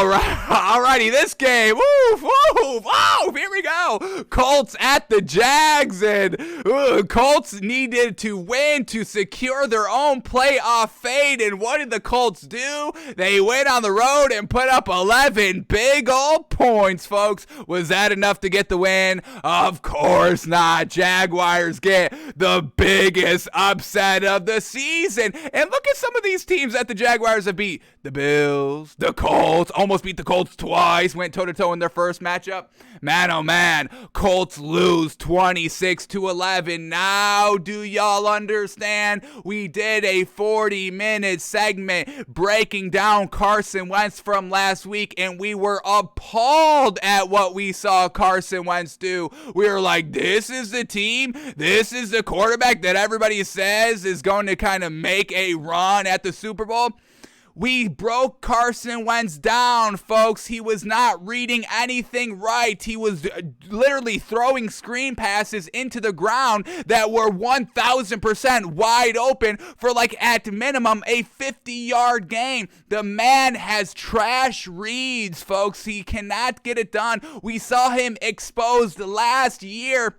Alrighty, this game. Woof, woof, woof. Here we go. Colts at the Jags, and Colts needed to win to secure their own playoff fate. And what did the Colts do? They went on the road and put up 11 big old points, folks. Was that enough to get the win? Of course not. Jaguars get the biggest upset of the season. And look at some of these teams that the Jaguars have beat. The Bills, the Colts, almost beat the Colts twice, went toe-to-toe in their first matchup. Man, oh man, Colts lose 26-11. Now, do y'all understand? We did a 40-minute segment breaking down Carson Wentz from last week, and we were appalled at what we saw Carson Wentz do. We were like, this is the team, this is the quarterback that everybody says is going to kind of make a run at the Super Bowl. We broke Carson Wentz down, folks. He was not reading anything right. He was literally throwing screen passes into the ground that were 1,000% wide open for, like, at minimum, a 50-yard gain. The man has trash reads, folks. He cannot get it done. We saw him exposed last year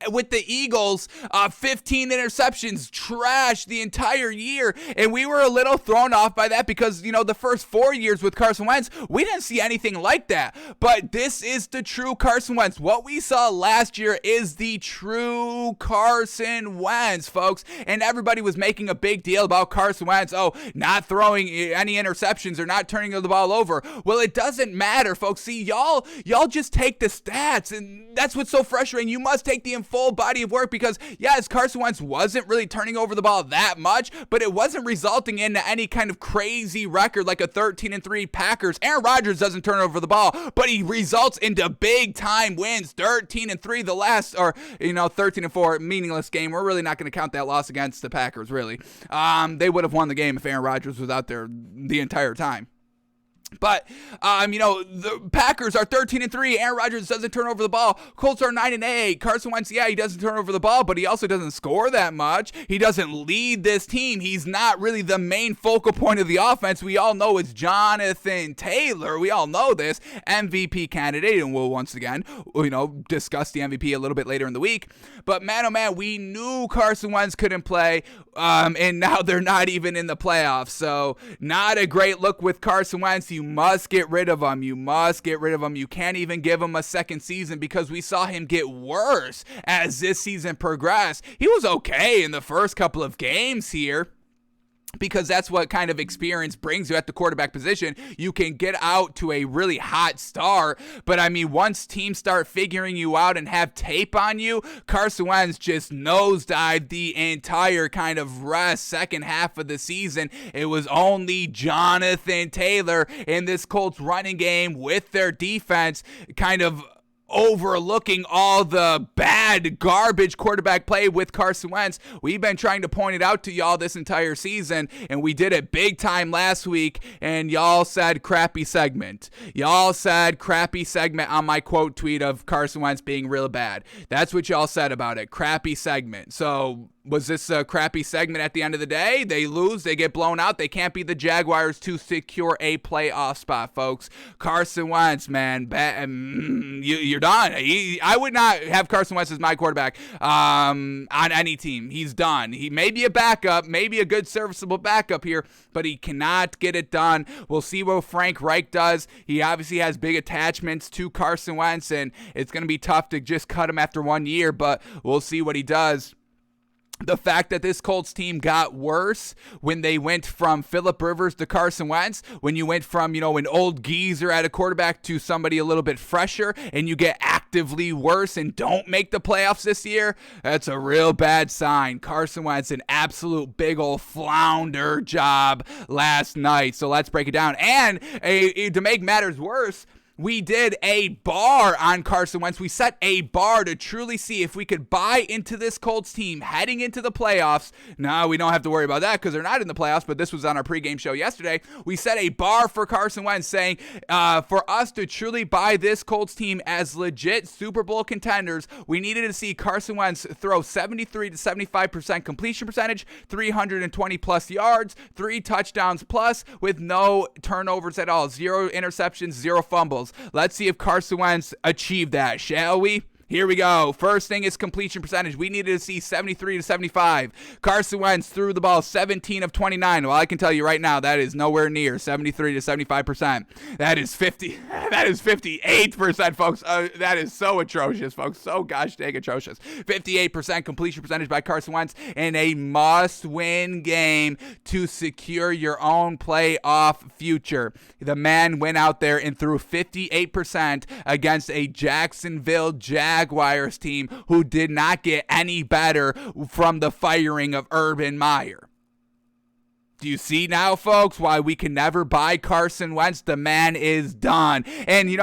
with the Eagles, 15 interceptions, trash the entire year, and we were a little thrown off by that because, you know, the first 4 years with Carson Wentz, we didn't see anything like that, but this is the true Carson Wentz. What we saw last year is the true Carson Wentz, folks, and everybody was making a big deal about Carson Wentz, not throwing any interceptions or not turning the ball over. Well, it doesn't matter, folks. See, y'all just take the stats, and that's what's so frustrating. You must take the full body of work because, yes, Carson Wentz wasn't really turning over the ball that much, but it wasn't resulting into any kind of crazy record like a 13-3 Packers. Aaron Rodgers doesn't turn over the ball, but he results into big time wins. 13-3 the last, or 13-4 meaningless game. We're really not going to count that loss against the Packers, really. They would have won the game if Aaron Rodgers was out there the entire time. But, the Packers are 13-3. Aaron Rodgers doesn't turn over the ball. Colts are 9-8. Carson Wentz, he doesn't turn over the ball, but he also doesn't score that much. He doesn't lead this team. He's not really the main focal point of the offense. We all know it's Jonathan Taylor. We all know this. MVP candidate, and we'll once again, discuss the MVP a little bit later in the week. But man, oh man, we knew Carson Wentz couldn't play, and now they're not even in the playoffs. So, not a great look with Carson Wentz. You must get rid of him. You must get rid of him. You can't even give him a second season because we saw him get worse as this season progressed. He was okay in the first couple of games here, because that's what kind of experience brings you at the quarterback position. You can get out to a really hot start, but once teams start figuring you out and have tape on you, Carson Wentz just nosedived the entire kind of second half of the season. It was only Jonathan Taylor in this Colts running game with their defense kind of overlooking all the bad garbage quarterback play with Carson Wentz. We've been trying to point it out to y'all this entire season, and we did it big time last week, and y'all said crappy segment. Y'all said crappy segment on my quote tweet of Carson Wentz being real bad. That's what y'all said about it. Crappy segment. So, was this a crappy segment at the end of the day? They lose, they get blown out, they can't beat the Jaguars to secure a playoff spot, folks. Carson Wentz, man, you're done. I would not have Carson Wentz as my quarterback on any team. He's done. He may be a backup, maybe a good serviceable backup here, but he cannot get it done. We'll see what Frank Reich does. He obviously has big attachments to Carson Wentz, and it's going to be tough to just cut him after 1 year, but we'll see what he does. The fact that this Colts team got worse when they went from Phillip Rivers to Carson Wentz, when you went from, an old geezer at a quarterback to somebody a little bit fresher, and you get actively worse and don't make the playoffs this year, that's a real bad sign. Carson Wentz, an absolute big old flounder job last night. So let's break it down. And to make matters worse, we did a bar on Carson Wentz. We set a bar to truly see if we could buy into this Colts team heading into the playoffs. No, we don't have to worry about that because they're not in the playoffs, but this was on our pregame show yesterday. We set a bar for Carson Wentz saying for us to truly buy this Colts team as legit Super Bowl contenders, we needed to see Carson Wentz throw 73 to 75% completion percentage, 320 plus yards, 3 touchdowns plus with no turnovers at all, 0 interceptions, 0 fumbles. Let's see if Carson Wentz achieved that, shall we? Here we go. First thing is completion percentage. We needed to see 73 to 75. Carson Wentz threw the ball 17 of 29. Well, I can tell you right now that is nowhere near 73 to 75%. That is 58%, folks. That is so atrocious, folks. So gosh dang atrocious. 58% completion percentage by Carson Wentz in a must-win game to secure your own playoff future. The man went out there and threw 58% against a Jacksonville Jaguars team who did not get any better from the firing of Urban Meyer. Do you see now, folks, why we can never buy Carson Wentz? The man is done. And,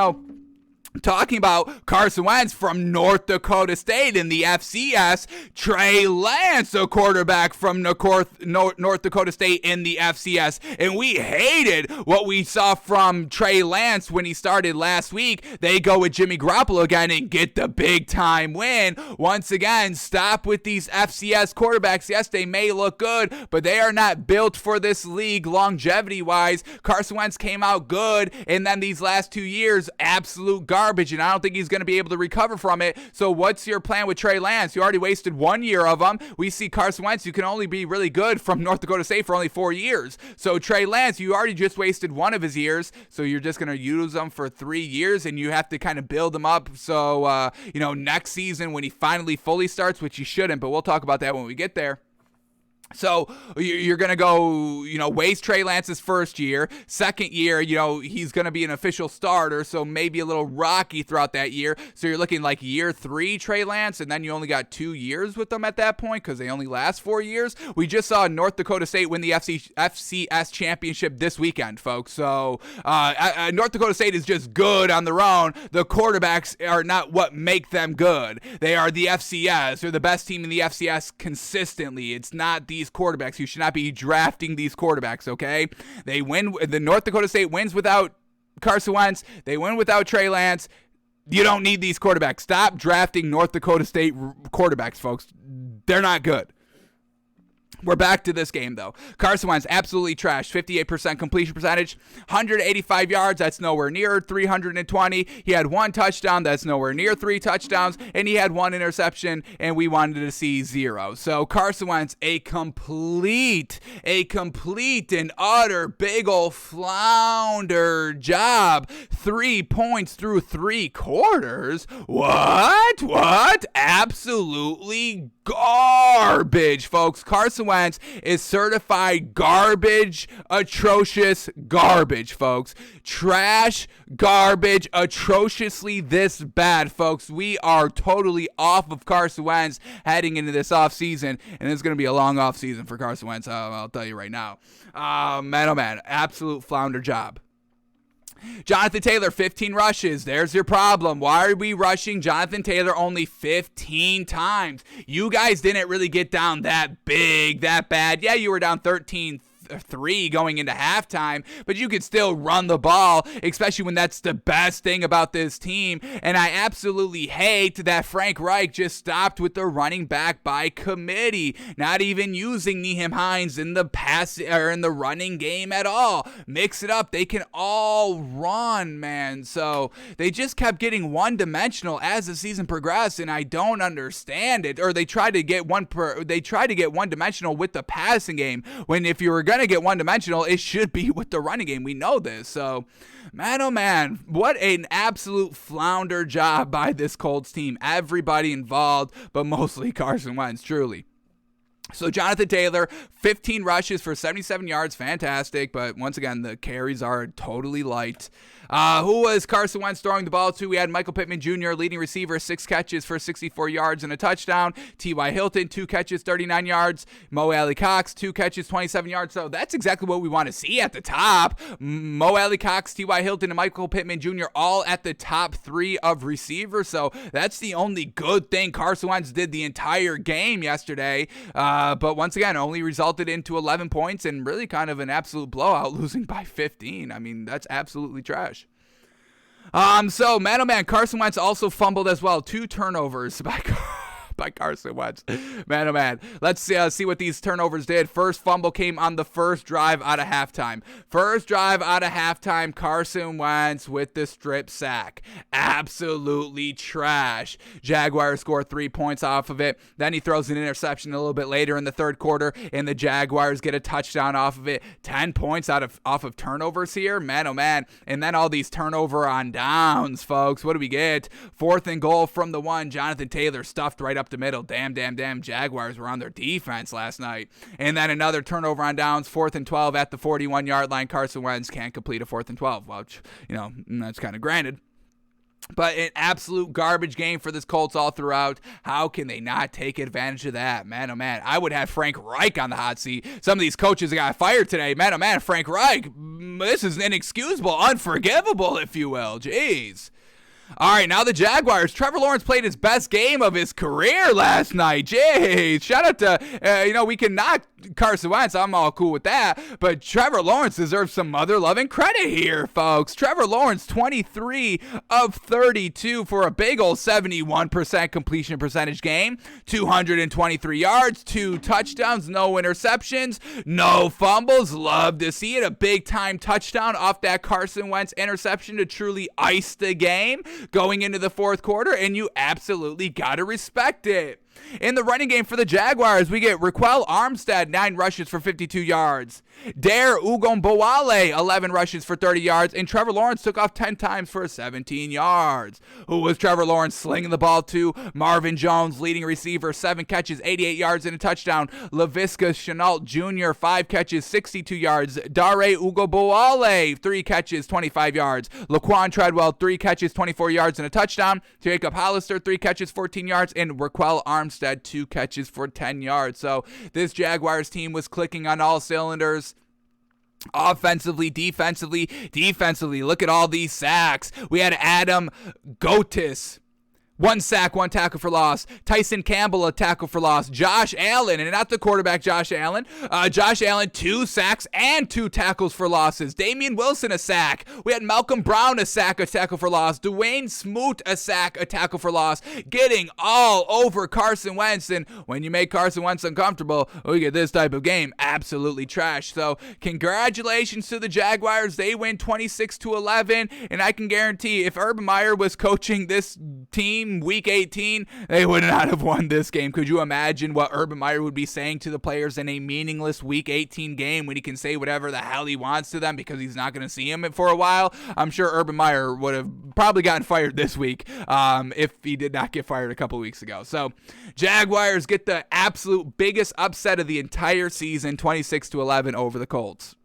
talking about Carson Wentz from North Dakota State in the FCS, Trey Lance, a quarterback from North Dakota State in the FCS. And we hated what we saw from Trey Lance when he started last week. They go with Jimmy Garoppolo again and get the big-time win. Once again, stop with these FCS quarterbacks. Yes, they may look good, but they are not built for this league longevity-wise. Carson Wentz came out good, and then these last 2 years, absolute garbage, and I don't think he's going to be able to recover from it. So what's your plan with Trey Lance? You already wasted 1 year of him. We see Carson Wentz, you can only be really good from North Dakota State for only 4 years. So Trey Lance, you already just wasted 1 of his years, so you're just going to use him for 3 years, and you have to kind of build him up. So, next season when he finally fully starts, which he shouldn't, but we'll talk about that when we get there. So you're going to go, waste Trey Lance's first year. Second year, he's going to be an official starter, so maybe a little rocky throughout that year. So you're looking like year 3 Trey Lance, and then you only got 2 years with them at that point because they only last 4 years. We just saw North Dakota State win the FCS championship this weekend, folks. So North Dakota State is just good on their own. The quarterbacks are not what make them good. They are the FCS. They're the best team in the FCS consistently. It's not these quarterbacks. You should not be drafting these quarterbacks, okay? They win. The North Dakota State wins without Carson Wentz. They win without Trey Lance. You don't need these quarterbacks. Stop drafting North Dakota State quarterbacks, folks. They're not good. We're back to this game, though. Carson Wentz absolutely trashed. 58% completion percentage, 185 yards. That's nowhere near 320. He had 1 touchdown. That's nowhere near 3 touchdowns. And he had 1 interception, and we wanted to see 0. So Carson Wentz, a complete and utter big ol' flounder job. 3 points through 3 quarters. What? Absolutely garbage, folks. Carson Wentz is certified garbage, atrocious garbage, folks. Trash, garbage, atrociously this bad, folks. We are totally off of Carson Wentz heading into this offseason, and it's going to be a long offseason for Carson Wentz, I'll tell you right now. Man, absolute flounder job. Jonathan Taylor, 15 rushes. There's your problem. Why are we rushing Jonathan Taylor only 15 times? You guys didn't really get down that big, that bad. Yeah, you were down 13-3 going into halftime, but you could still run the ball, especially when that's the best thing about this team. And I absolutely hate that Frank Reich just stopped with the running back by committee, not even using Nyheim Hines in the pass or in the running game at all. Mix it up. They can all run, man. So they just kept getting one-dimensional as the season progressed, and I don't understand it. Or they tried to get one-dimensional with the passing game, when if you were going to get one-dimensional, it should be with the running game. We know this. So, man, oh man, what an absolute flounder job by this Colts team. Everybody involved, but mostly Carson Wentz, truly. So Jonathan Taylor, 15 rushes for 77 yards, fantastic. But once again, the carries are totally light. Who was Carson Wentz throwing the ball to? We had Michael Pittman Jr., leading receiver, 6 catches for 64 yards and a touchdown. T.Y. Hilton, 2 catches, 39 yards. Mo Alley Cox, 2 catches, 27 yards. So that's exactly what we want to see at the top. Mo Alley Cox, T.Y. Hilton, and Michael Pittman Jr. all at the top 3 of receivers. So that's the only good thing Carson Wentz did the entire game yesterday. But once again, only resulted into 11 points and really kind of an absolute blowout, losing by 15. I mean, that's absolutely trash. So man, oh man, Carson Wentz also fumbled as well. 2 turnovers by Carson Wentz. Man, oh man. Let's see what these turnovers did. First fumble came on the first drive out of halftime. Carson Wentz with the strip sack. Absolutely trash. Jaguars score 3 points off of it. Then he throws an interception a little bit later in the third quarter, and the Jaguars get a touchdown off of it. 10 points off of turnovers here. Man, oh man. And then all these turnover on downs, folks. What do we get? 4th and goal from the 1. Jonathan Taylor stuffed right up the middle. Damn. Jaguars were on their defense last night. And then another turnover on downs. 4th and 12 at the 41-yard line. Carson Wentz can't complete a 4th and 12. Well, that's kind of granted. But an absolute garbage game for this Colts all throughout. How can they not take advantage of that? Man, oh man. I would have Frank Reich on the hot seat. Some of these coaches got fired today. Man, oh man, Frank Reich. This is inexcusable, unforgivable, if you will. Jeez. All right, now the Jaguars. Trevor Lawrence played his best game of his career last night. Jeez. Shout out to, we can knock Carson Wentz. I'm all cool with that. But Trevor Lawrence deserves some mother-loving credit here, folks. Trevor Lawrence, 23 of 32 for a big old 71% completion percentage game. 223 yards, 2 touchdowns, no interceptions, no fumbles. Love to see it. A big-time touchdown off that Carson Wentz interception to truly ice the game going into the fourth quarter, and you absolutely got to respect it. In the running game for the Jaguars, we get Raquel Armstead, 9 rushes for 52 yards. Dare Ugombowale, 11 rushes for 30 yards. And Trevor Lawrence took off 10 times for 17 yards. Who was Trevor Lawrence slinging the ball to? Marvin Jones, leading receiver, 7 catches, 88 yards and a touchdown. Laviska Shenault Jr., 5 catches, 62 yards. Dare Ugombowale, 3 catches, 25 yards. Laquan Treadwell, 3 catches, 24 yards and a touchdown. Jacob Hollister, 3 catches, 14 yards. And Raquel Armstead, 2 catches for 10 yards. So this Jaguars team was clicking on all cylinders. Offensively, defensively. Look at all these sacks. We had Adam Gotis, 1 sack, 1 tackle for loss. Tyson Campbell, a tackle for loss. Josh Allen, and not the quarterback Josh Allen. Josh Allen, 2 sacks and 2 tackles for losses. Damian Wilson, a sack. We had Malcolm Brown, a sack, a tackle for loss. Dwayne Smoot, a sack, a tackle for loss. Getting all over Carson Wentz, and when you make Carson Wentz uncomfortable, we get this type of game. Absolutely trash. So congratulations to the Jaguars. They win 26-11, and I can guarantee if Urban Meyer was coaching this team week 18, they would not have won this game. Could you imagine what Urban Meyer would be saying to the players in a meaningless week 18 game when he can say whatever the hell he wants to them because he's not going to see them for a while? I'm sure Urban Meyer would have probably gotten fired this week if he did not get fired a couple weeks ago. So Jaguars get the absolute biggest upset of the entire season, 26-11 over the Colts.